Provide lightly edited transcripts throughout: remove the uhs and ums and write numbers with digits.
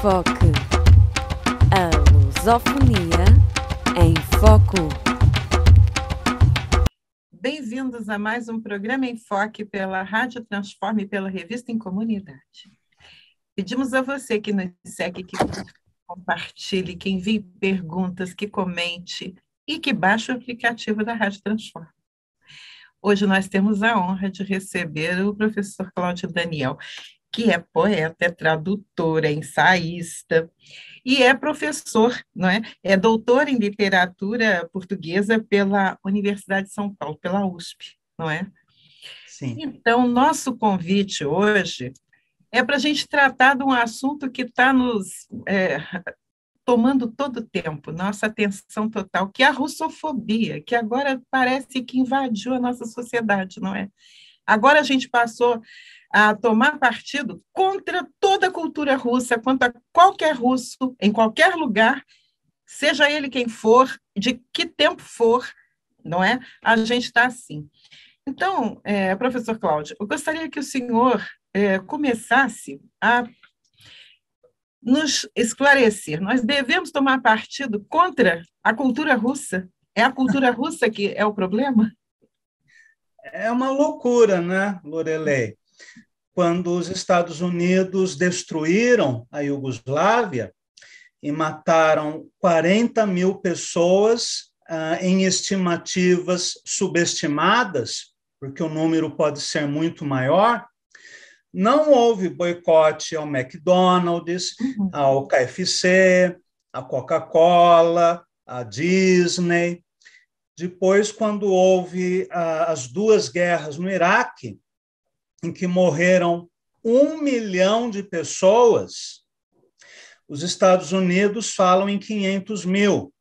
Enfoque. A lusofonia em foco. Bem-vindos a mais um programa Enfoque pela Rádio Transforme e pela Revista em Comunidade. Pedimos a você que nos segue, que compartilhe, que envie perguntas, que comente e que baixe o aplicativo da Rádio Transforme. Hoje nós temos a honra de receber o professor Cláudio Daniel, que é poeta, é tradutor, é ensaísta e é professor, não é? É doutor em literatura portuguesa pela Universidade de São Paulo, pela USP, não é? Sim. Então, nosso convite hoje é para a gente tratar de um assunto que está nos tomando todo o tempo, nossa atenção total, que é a russofobia, que agora parece que invadiu a nossa sociedade, não é? Agora a gente passou a tomar partido contra toda a cultura russa, contra qualquer russo, em qualquer lugar, seja ele quem for, de que tempo for, não é? A gente está assim. Então, professor Cláudio, eu gostaria que o senhor começasse a nos esclarecer. Nós devemos tomar partido contra a cultura russa? É a cultura russa que é o problema? É uma loucura, né, Lorelei? Quando os Estados Unidos destruíram a Iugoslávia e mataram 40 mil pessoas em estimativas subestimadas, porque o número pode ser muito maior, não houve boicote ao McDonald's, ao KFC, à Coca-Cola, à Disney. Depois, quando houve as duas guerras no Iraque, em que morreram 1 milhão de pessoas, os Estados Unidos falam em 500 mil.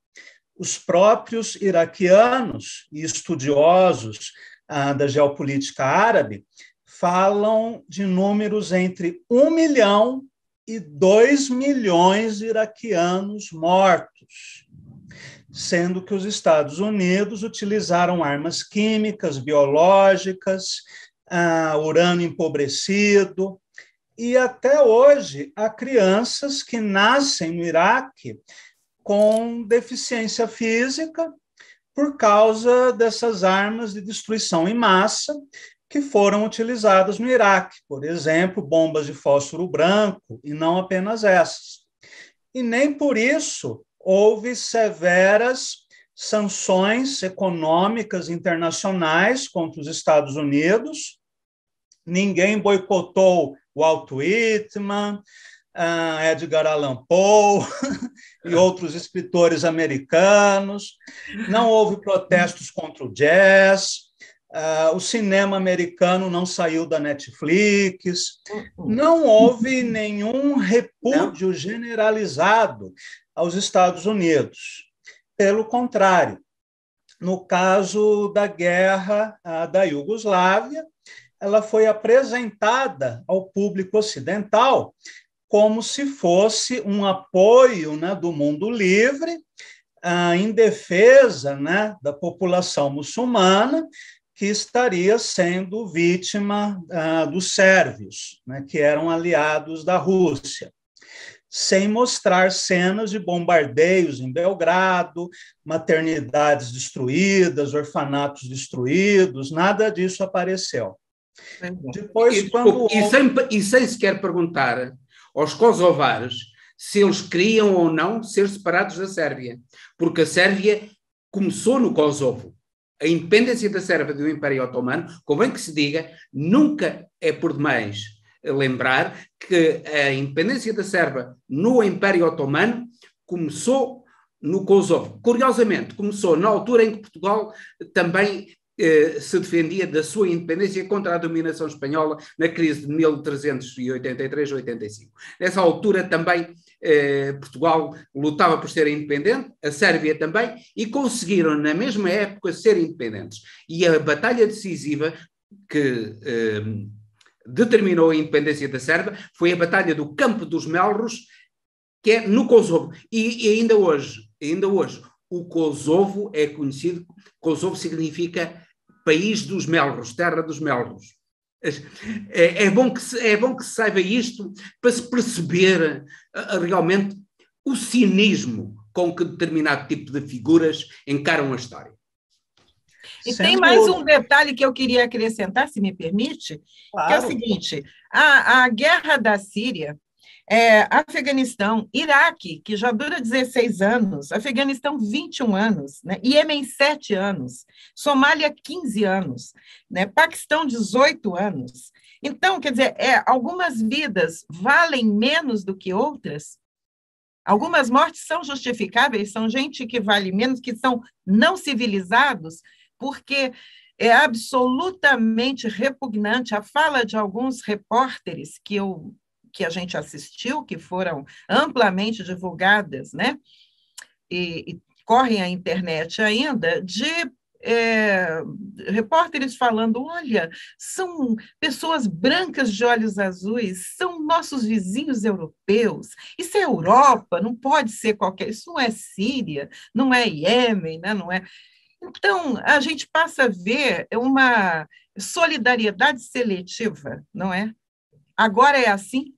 Os próprios iraquianos e estudiosos da geopolítica árabe falam de números entre 1 milhão e 2 milhões de iraquianos mortos, sendo que os Estados Unidos utilizaram armas químicas, biológicas, urânio empobrecido, e até hoje há crianças que nascem no Iraque com deficiência física por causa dessas armas de destruição em massa que foram utilizadas no Iraque, por exemplo, bombas de fósforo branco, e não apenas essas. E nem por isso houve severas sanções econômicas internacionais contra os Estados Unidos. Ninguém boicotou Walt Whitman, Edgar Allan Poe e outros escritores americanos. Não houve protestos contra o jazz. O cinema americano não saiu da Netflix. Não houve nenhum repúdio generalizado aos Estados Unidos. Pelo contrário, no caso da guerra da Iugoslávia, ela foi apresentada ao público ocidental como se fosse um apoio, né, do mundo livre em defesa, né, da população muçulmana que estaria sendo vítima dos sérvios, né, que eram aliados da Rússia, sem mostrar cenas de bombardeios em Belgrado, maternidades destruídas, orfanatos destruídos, nada disso apareceu. Depois, e sem sequer perguntar aos kosovares se eles queriam ou não ser separados da Sérvia, porque a Sérvia começou no Kosovo. A independência da Sérvia do Império Otomano, convém que se diga, nunca é por demais lembrar que a independência da Sérvia no Império Otomano começou no Kosovo. Curiosamente, começou na altura em que Portugal também se defendia da sua independência contra a dominação espanhola na crise de 1383-85. Nessa altura também Portugal lutava por ser independente, a Sérvia também, e conseguiram na mesma época ser independentes. E a batalha decisiva que determinou a independência da Sérvia foi a batalha do Campo dos Melros, que é no Kosovo. E ainda hoje, o Kosovo é conhecido, Kosovo significa País dos Melros, Terra dos Melros. É bom que se saiba isto para se perceber realmente o cinismo com que determinado tipo de figuras encaram a história. E tem mais um detalhe que eu queria acrescentar, se me permite, claro. Que é o seguinte, a guerra da Síria, Afeganistão, Iraque, que já dura 16 anos, Afeganistão 21 anos, né? Iêmen 7 anos, Somália 15 anos, né? Paquistão 18 anos. Então, quer dizer, algumas vidas valem menos do que outras. Algumas mortes são justificáveis, são gente que vale menos, que são não civilizados, porque é absolutamente repugnante a fala de alguns repórteres que a gente assistiu, que foram amplamente divulgadas, né? E correm à internet ainda, de repórteres falando, olha, são pessoas brancas de olhos azuis, são nossos vizinhos europeus, isso é Europa, não pode ser qualquer, isso não é Síria, não é Iêmen, né? Não é... Então, a gente passa a ver uma solidariedade seletiva, não é? Agora é assim?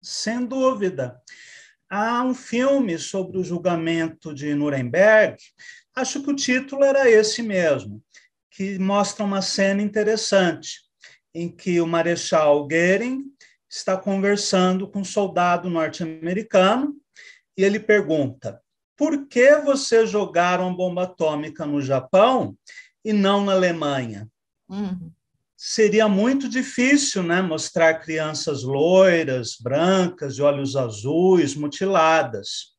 Sem dúvida. Há um filme sobre o julgamento de Nuremberg, acho que o título era esse mesmo, que mostra uma cena interessante, em que o Marechal Goering está conversando com um soldado norte-americano e ele pergunta: por que vocês jogaram bomba atômica no Japão e não na Alemanha? Seria muito difícil, né, mostrar crianças loiras, brancas, de olhos azuis, mutiladas.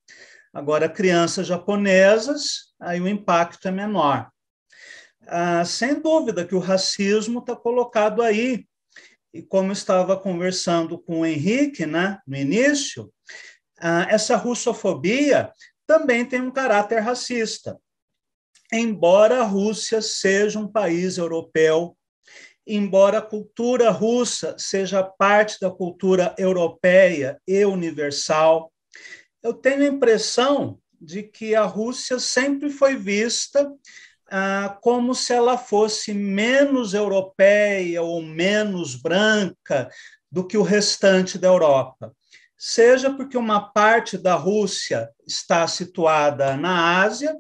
Agora, crianças japonesas, aí o impacto é menor. Sem dúvida que o racismo está colocado aí. E como eu estava conversando com o Henrique, né, no início, essa russofobia também tem um caráter racista. Embora a Rússia seja um país europeu, embora a cultura russa seja parte da cultura europeia e universal, eu tenho a impressão de que a Rússia sempre foi vista como se ela fosse menos europeia ou menos branca do que o restante da Europa. Seja porque uma parte da Rússia está situada na Ásia,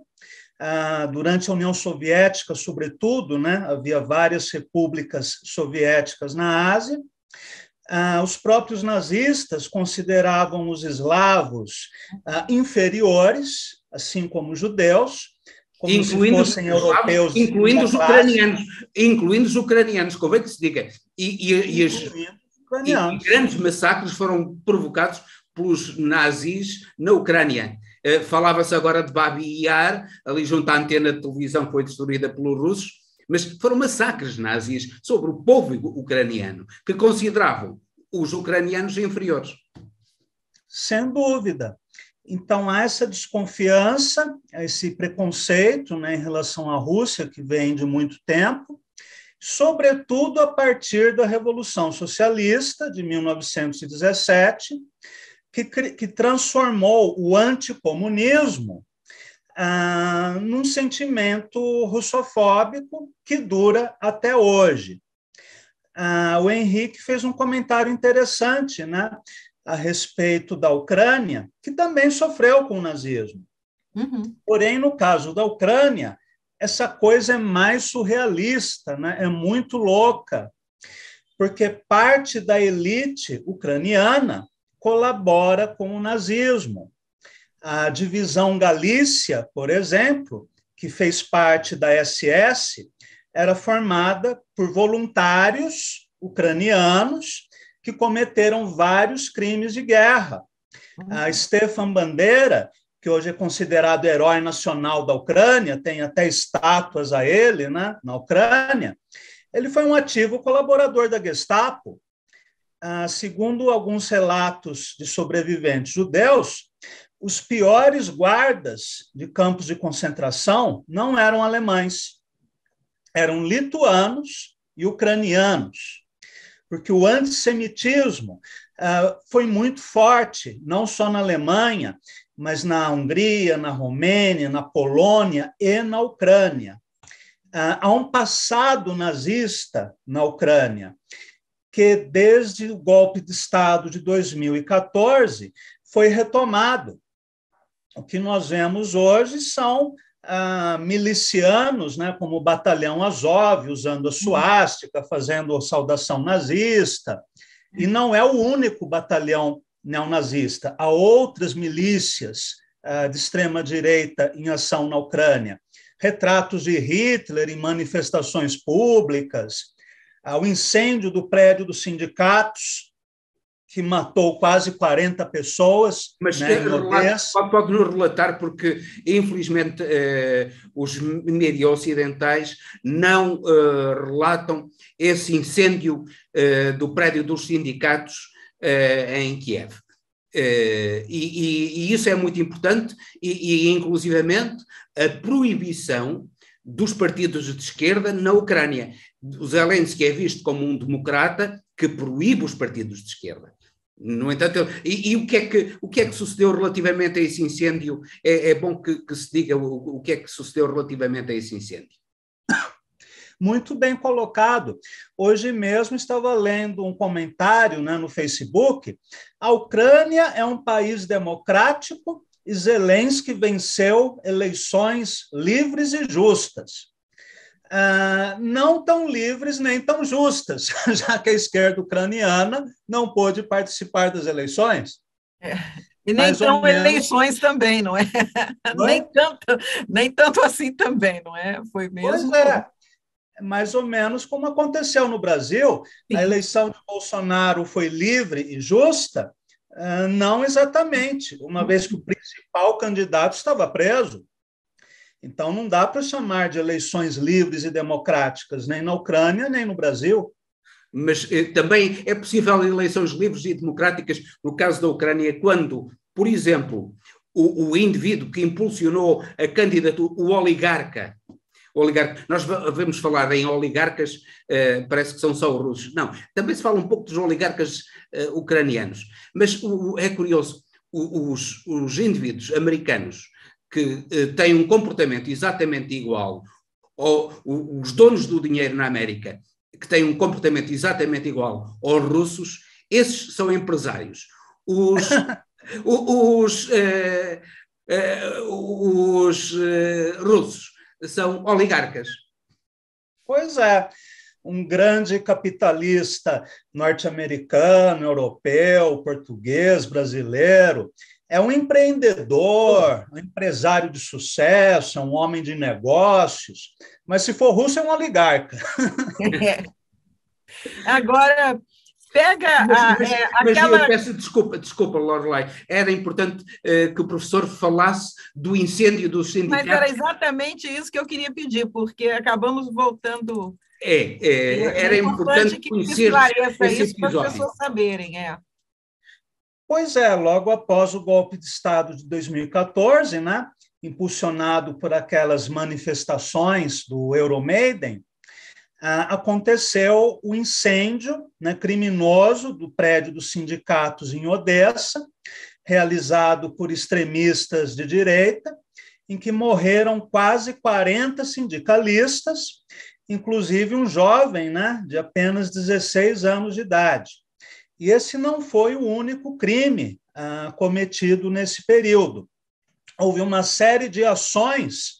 durante a União Soviética, sobretudo, né, havia várias repúblicas soviéticas na Ásia. Os próprios nazistas consideravam os eslavos inferiores, assim como os judeus, como incluindo se fossem europeus. Incluindo os ucranianos. Incluindo os ucranianos, convém que se diga. E grandes massacres foram provocados pelos nazis na Ucrânia. Falava-se agora de Babi Yar, ali junto à antena de televisão que foi destruída pelos russos, mas foram massacres nazis sobre o povo ucraniano, que consideravam os ucranianos inferiores. Sem dúvida. Então, há essa desconfiança, esse preconceito, né, em relação à Rússia, que vem de muito tempo, sobretudo a partir da Revolução Socialista de 1917, que transformou o anticomunismo num sentimento russofóbico que dura até hoje. O Henrique fez um comentário interessante, né, a respeito da Ucrânia, que também sofreu com o nazismo. Porém, no caso da Ucrânia, essa coisa é mais surrealista, né, é muito louca, porque parte da elite ucraniana colabora com o nazismo. A divisão Galícia, por exemplo, que fez parte da SS, era formada por voluntários ucranianos que cometeram vários crimes de guerra. Stefan Bandera, que hoje é considerado herói nacional da Ucrânia, tem até estátuas a ele, né, na Ucrânia, ele foi um ativo colaborador da Gestapo. Segundo alguns relatos de sobreviventes judeus, os piores guardas de campos de concentração não eram alemães, eram lituanos e ucranianos, porque o antissemitismo foi muito forte, não só na Alemanha, mas na Hungria, na Romênia, na Polônia e na Ucrânia. há um passado nazista na Ucrânia, que desde o golpe de Estado de 2014 foi retomado. O que nós vemos hoje são milicianos, né, como o Batalhão Azov, usando a suástica, fazendo saudação nazista, e não é o único batalhão neonazista. Há outras milícias de extrema-direita em ação na Ucrânia. Retratos de Hitler em manifestações públicas, o incêndio do prédio dos sindicatos, que matou quase 40 pessoas. Mas né, pode-nos relatar, porque, infelizmente, os médias ocidentais não relatam esse incêndio do prédio dos sindicatos em Kiev. E isso é muito importante, e inclusivamente a proibição dos partidos de esquerda na Ucrânia. O Zelensky é visto como um democrata que proíbe os partidos de esquerda. No entanto, o que é que sucedeu relativamente a esse incêndio? É bom que se diga o que é que sucedeu relativamente a esse incêndio. Muito bem colocado. Hoje mesmo estava lendo um comentário, né, no Facebook. A Ucrânia é um país democrático e Zelensky venceu eleições livres e justas. Não tão livres nem tão justas, já que a esquerda ucraniana não pôde participar das eleições. E nem tão eleições também, não é? Nem tanto assim também, não é? Foi mesmo. Pois é. Mais ou menos como aconteceu no Brasil. Sim. A eleição de Bolsonaro foi livre e justa? Não exatamente, uma vez que o principal candidato estava preso. Então, não dá para chamar de eleições livres e democráticas, nem na Ucrânia, nem no Brasil. Mas também é possível eleições livres e democráticas no caso da Ucrânia, quando, por exemplo, o indivíduo que impulsionou a candidatura, o oligarca, nós vamos falar em oligarcas, parece que são só os russos. Não, também se fala um pouco dos oligarcas ucranianos. Mas é curioso, os indivíduos americanos que têm um comportamento exatamente igual, ou os donos do dinheiro na América, que têm um comportamento exatamente igual aos russos, esses são empresários. Os russos são oligarcas. Pois é, um grande capitalista norte-americano, europeu, português, brasileiro, é um empreendedor, um empresário de sucesso, é um homem de negócios, mas se for russo é um oligarca. Agora, pega aquela... Eu peço desculpa, Lorelai, era importante que o professor falasse do incêndio dos sindicatos. Mas era exatamente isso que eu queria pedir, porque acabamos voltando... Era importante conhecer esse isso para as pessoas saberem, Pois é, logo após o golpe de Estado de 2014, né, impulsionado por aquelas manifestações do Euromaidan, aconteceu o incêndio, né, criminoso do prédio dos sindicatos em Odessa, realizado por extremistas de direita, em que morreram quase 40 sindicalistas, inclusive um jovem, né, de apenas 16 anos de idade. E esse não foi o único crime cometido nesse período. Houve uma série de ações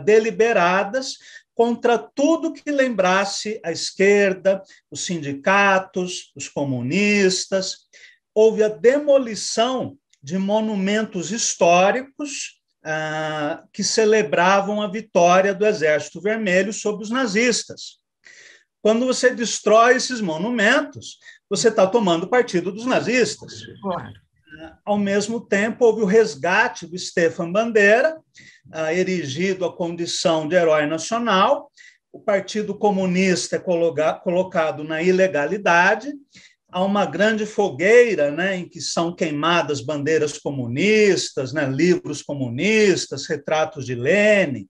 deliberadas contra tudo que lembrasse a esquerda, os sindicatos, os comunistas. Houve a demolição de monumentos históricos que celebravam a vitória do Exército Vermelho sobre os nazistas. Quando você destrói esses monumentos, você está tomando partido dos nazistas. Claro. Ao mesmo tempo, houve o resgate do Stefan Bandeira, erigido à condição de herói nacional. O Partido Comunista é colocado na ilegalidade. Há uma grande fogueira, né, em que são queimadas bandeiras comunistas, né, livros comunistas, retratos de Lenin.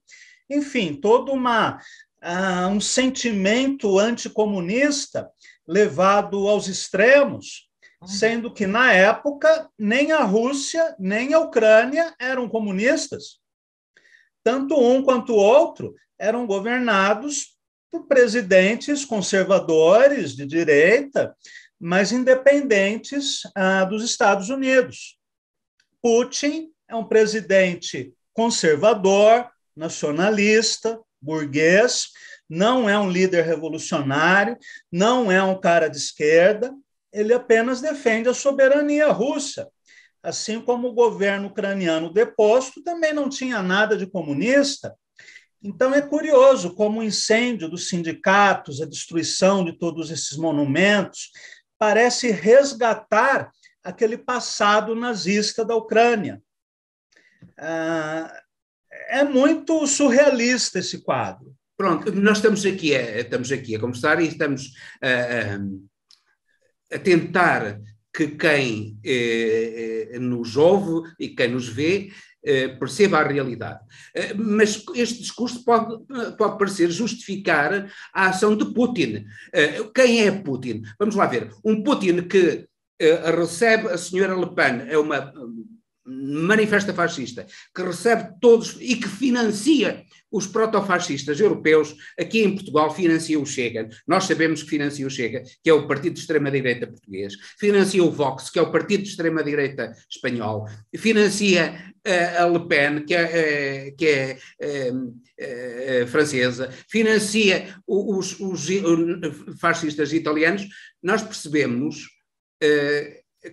Enfim, todo um sentimento anticomunista levado aos extremos, sendo que, na época, nem a Rússia, nem a Ucrânia eram comunistas. tanto um quanto o outro eram governados por presidentes conservadores de direita, mas independentes dos Estados Unidos. Putin é um presidente conservador, nacionalista, burguês, não é um líder revolucionário, não é um cara de esquerda, ele apenas defende a soberania russa. Assim como o governo ucraniano deposto também não tinha nada de comunista. Então é curioso como o incêndio dos sindicatos, a destruição de todos esses monumentos, parece resgatar aquele passado nazista da Ucrânia. É muito surrealista esse quadro. Pronto, nós estamos aqui a conversar e estamos a tentar que quem nos ouve e quem nos vê perceba a realidade. Mas este discurso pode parecer justificar a ação de Putin. Quem é Putin? Vamos lá ver. Um Putin que recebe a senhora Le Pen, é uma manifesta fascista, que recebe todos e que financia os protofascistas europeus, aqui em Portugal financia o Chega, nós sabemos que financia o Chega, que é o partido de extrema-direita português, financia o Vox, que é o partido de extrema-direita espanhol, financia a Le Pen, que é francesa, financia os fascistas italianos. Nós percebemos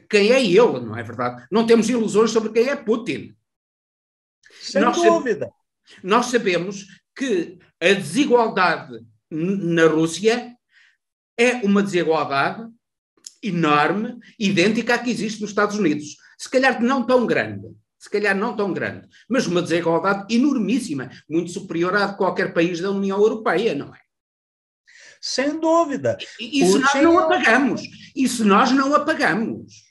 quem é ele, não é verdade? Não temos ilusões sobre quem é Putin. Sem dúvida. Nós sabemos que a desigualdade na Rússia é uma desigualdade enorme, idêntica à que existe nos Estados Unidos. Se calhar não tão grande, mas uma desigualdade enormíssima, muito superior à de qualquer país da União Europeia, não é? Sem dúvida. Isso nós não apagamos. Isso nós não apagamos.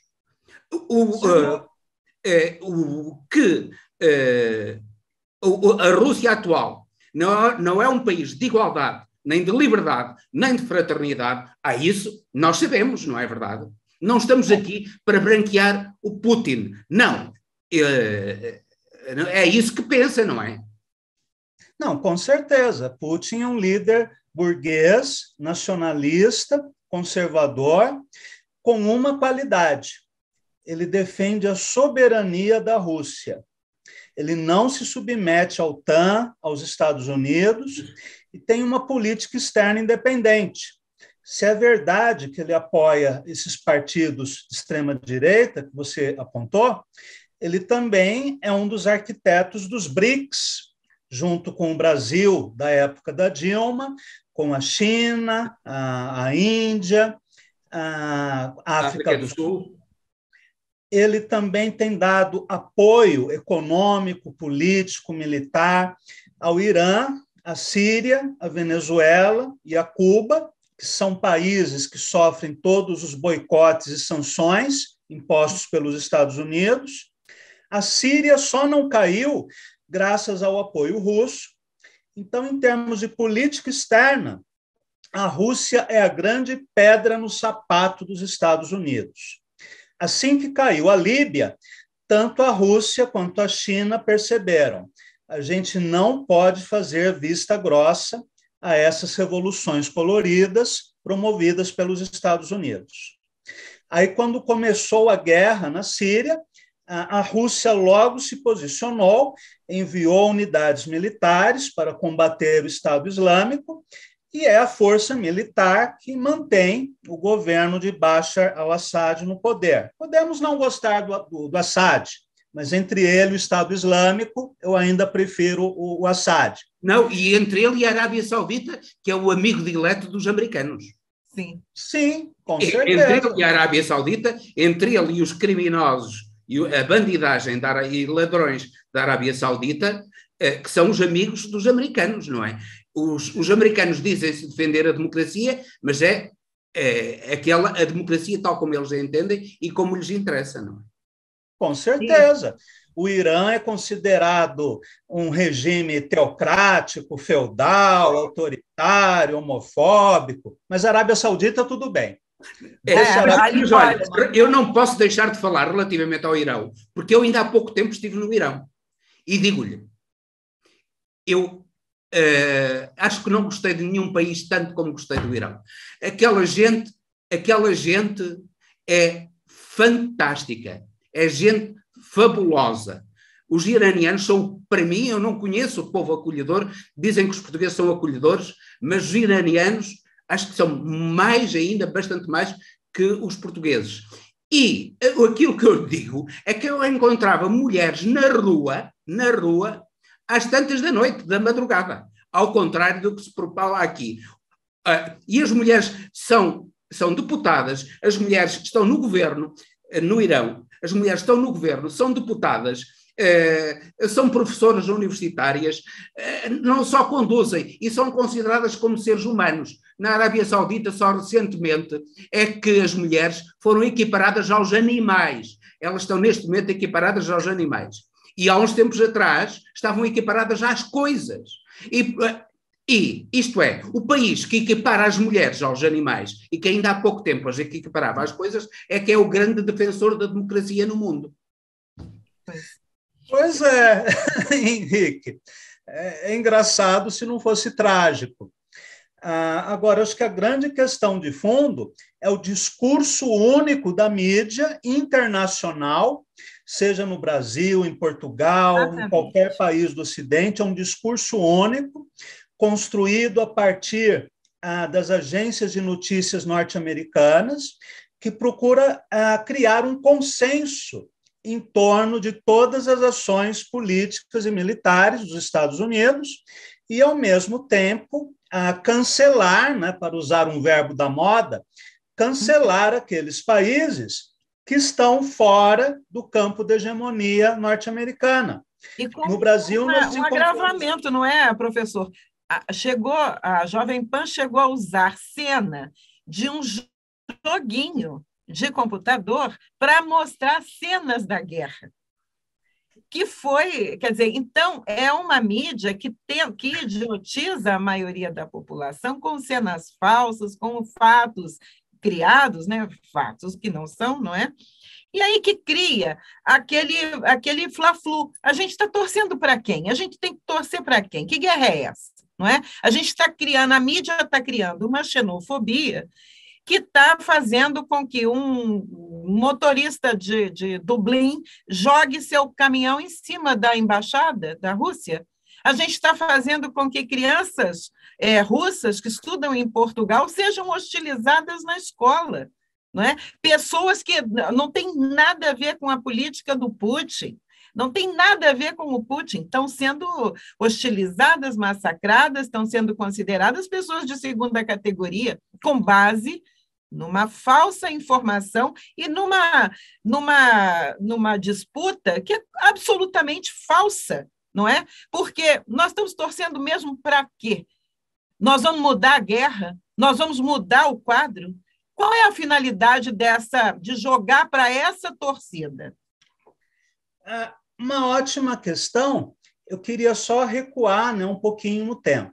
A Rússia atual não é um país de igualdade, nem de liberdade, nem de fraternidade. Isso nós sabemos, não é verdade? Não estamos aqui para branquear o Putin. Não. É isso que pensa, não é? Não, com certeza. Putin é um líder burguês, nacionalista, conservador, com uma qualidade. Ele defende a soberania da Rússia. Ele não se submete à OTAN, aos Estados Unidos, e tem uma política externa independente. Se é verdade que ele apoia esses partidos de extrema-direita que você apontou, ele também é um dos arquitetos dos BRICS, junto com o Brasil, da época da Dilma, com a China, a Índia, a África do Sul. Ele também tem dado apoio econômico, político, militar ao Irã, à Síria, à Venezuela e a Cuba, que são países que sofrem todos os boicotes e sanções impostos pelos Estados Unidos. A Síria só não caiu graças ao apoio russo. Então, em termos de política externa, a Rússia é a grande pedra no sapato dos Estados Unidos. Assim que caiu a Líbia, tanto a Rússia quanto a China perceberam: a gente não pode fazer vista grossa a essas revoluções coloridas promovidas pelos Estados Unidos. Aí, quando começou a guerra na Síria, a Rússia logo se posicionou, enviou unidades militares para combater o Estado Islâmico, e é a força militar que mantém o governo de Bashar al-Assad no poder. Podemos não gostar do Assad, mas entre ele e o Estado Islâmico, eu ainda prefiro o Assad. Não, e entre ele e a Arábia Saudita, que é o amigo dileto dos americanos. Sim, com certeza. Entre ele e a Arábia Saudita, entre ele e os criminosos e a bandidagem e ladrões da Arábia Saudita, que são os amigos dos americanos, não é? Os americanos dizem-se defender a democracia, mas é a democracia tal como eles a entendem e como lhes interessa, não é? Com certeza. Sim. O Irã é considerado um regime teocrático, feudal, autoritário, homofóbico, mas a Arábia Saudita tudo bem. Mas olha, eu não posso deixar de falar relativamente ao Irão, porque eu ainda há pouco tempo estive no Irão e digo-lhe, eu acho que não gostei de nenhum país tanto como gostei do Irão. Aquela gente é fantástica, é gente fabulosa. Os iranianos são, para mim, eu não conheço o povo acolhedor, dizem que os portugueses são acolhedores, mas os iranianos acho que são mais ainda, bastante mais que os portugueses. E aquilo que eu digo é que eu encontrava mulheres na rua, às tantas da noite, da madrugada, ao contrário do que se propala aqui. E as mulheres são deputadas, as mulheres estão no governo, no Irão, as mulheres estão no governo, são deputadas, são professoras universitárias, não só conduzem e são consideradas como seres humanos. Na Arábia Saudita, só recentemente, é que as mulheres foram equiparadas aos animais. Elas estão neste momento equiparadas aos animais. E há uns tempos atrás estavam equiparadas às coisas. E isto é, o país que equipara as mulheres aos animais e que ainda há pouco tempo as equiparava às coisas é que é o grande defensor da democracia no mundo. Pois é, Henrique. É engraçado se não fosse trágico. Agora, acho que a grande questão de fundo é o discurso único da mídia internacional, seja no Brasil, em Portugal, em qualquer país do Ocidente, é um discurso único, construído a partir das agências de notícias norte-americanas, que procura criar um consenso em torno de todas as ações políticas e militares dos Estados Unidos e, ao mesmo tempo, cancelar, né, para usar um verbo da moda, cancelar aqueles países que estão fora do campo de hegemonia norte-americana. E no Brasil, um agravamento, não é, professor? A Jovem Pan chegou a usar cena de um joguinho de computador para mostrar cenas da guerra. Que foi, quer dizer, então, é uma mídia que idiotiza a maioria da população com cenas falsas, com fatos criados, né? Fatos que não são, não é? E aí que cria aquele fla-flu. A gente está torcendo para quem? A gente tem que torcer para quem? Que guerra é essa? Não é? A gente está criando, a mídia está criando uma xenofobia que está fazendo com que um motorista de Dublin jogue seu caminhão em cima da embaixada da Rússia. A gente está fazendo com que crianças russas que estudam em Portugal sejam hostilizadas na escola. Não é? Pessoas que não têm nada a ver com a política do Putin, não tem nada a ver com o Putin, estão sendo hostilizadas, massacradas, estão sendo consideradas pessoas de segunda categoria, com base numa falsa informação e numa disputa que é absolutamente falsa, não é? Porque nós estamos torcendo mesmo para quê? Nós vamos mudar a guerra? Nós vamos mudar o quadro? Qual é a finalidade de jogar para essa torcida? Uma ótima questão. Eu queria só recuar, né, um pouquinho no tempo.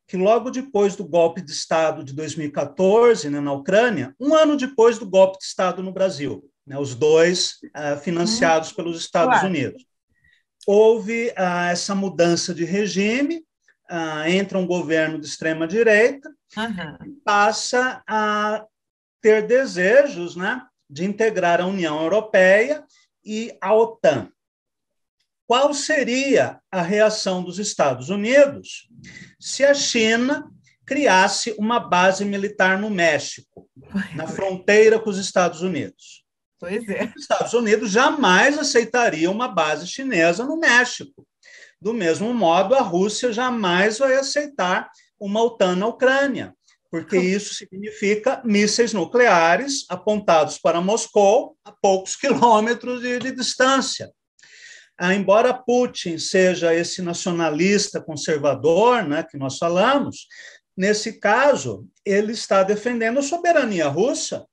Que logo depois do golpe de Estado de 2014, né, na Ucrânia, um ano depois do golpe de Estado no Brasil, né, os dois financiados pelos Estados Unidos, houve essa mudança de regime, entra um governo de extrema-direita, e passa a ter desejos, né, de integrar a União Europeia e a OTAN. Qual seria a reação dos Estados Unidos se a China criasse uma base militar no México, na fronteira com os Estados Unidos? Pois é. Os Estados Unidos jamais aceitaria uma base chinesa no México. Do mesmo modo, a Rússia jamais vai aceitar uma OTAN na Ucrânia, porque isso significa mísseis nucleares apontados para Moscou a poucos quilômetros de distância. Embora Putin seja esse nacionalista conservador, né, que nós falamos, nesse caso, ele está defendendo a soberania russa.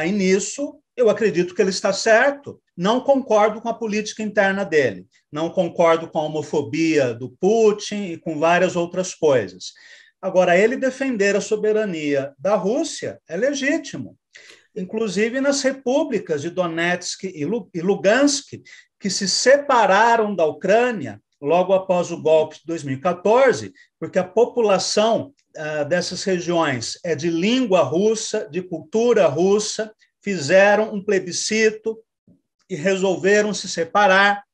E nisso, eu acredito que ele está certo. Não concordo com a política interna dele, não concordo com a homofobia do Putin e com várias outras coisas. Agora, ele defender a soberania da Rússia é legítimo. Inclusive nas repúblicas de Donetsk e Lugansk, que se separaram da Ucrânia, logo após o golpe de 2014, porque a população dessas regiões é de língua russa, de cultura russa, fizeram um plebiscito e resolveram se separar.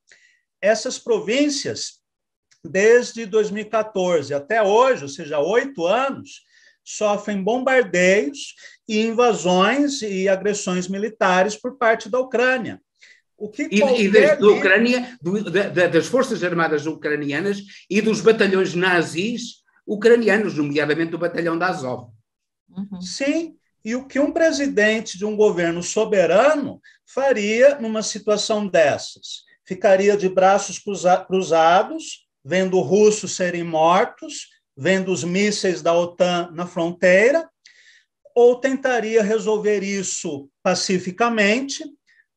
Essas províncias, desde 2014 até hoje, ou seja, 8 anos, sofrem bombardeios e invasões e agressões militares por parte da Ucrânia. Da Ucrânia, das Forças Armadas ucranianas e dos batalhões nazis ucranianos, nomeadamente o batalhão da Azov. Uhum. Sim, e o que um presidente de um governo soberano faria numa situação dessas? Ficaria de braços cruzados, vendo russos serem mortos, vendo os mísseis da OTAN na fronteira, ou tentaria resolver isso pacificamente,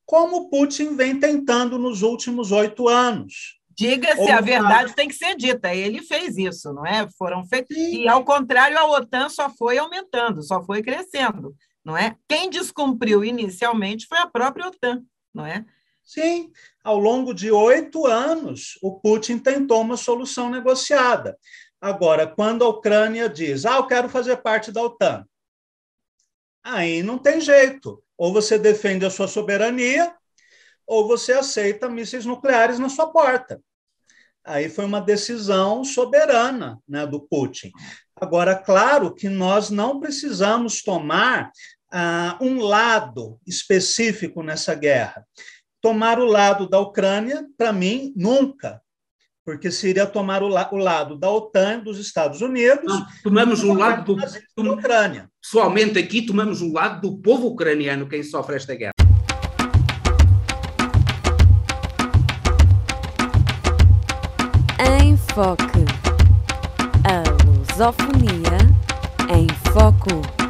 como Putin vem tentando nos últimos 8 anos. Diga-se, a verdade tem que ser dita, ele fez isso, não é? Foram feitos. E, ao contrário, a OTAN só foi aumentando, só foi crescendo, não é? Quem descumpriu inicialmente foi a própria OTAN, não é? Sim, ao longo de 8 anos, o Putin tentou uma solução negociada. Agora, quando a Ucrânia diz, eu quero fazer parte da OTAN, aí não tem jeito. Ou você defende a sua soberania, ou você aceita mísseis nucleares na sua porta. Aí foi uma decisão soberana, né, do Putin. Agora, claro que nós não precisamos tomar um lado específico nessa guerra. Tomar o lado da Ucrânia, para mim, nunca, porque seria tomar o lado da OTAN, dos Estados Unidos. Não, tomamos o lado da Ucrânia. Pessoalmente, aqui tomamos o lado do povo ucraniano, quem sofre esta guerra. Em Foque. A lusofonia em foco.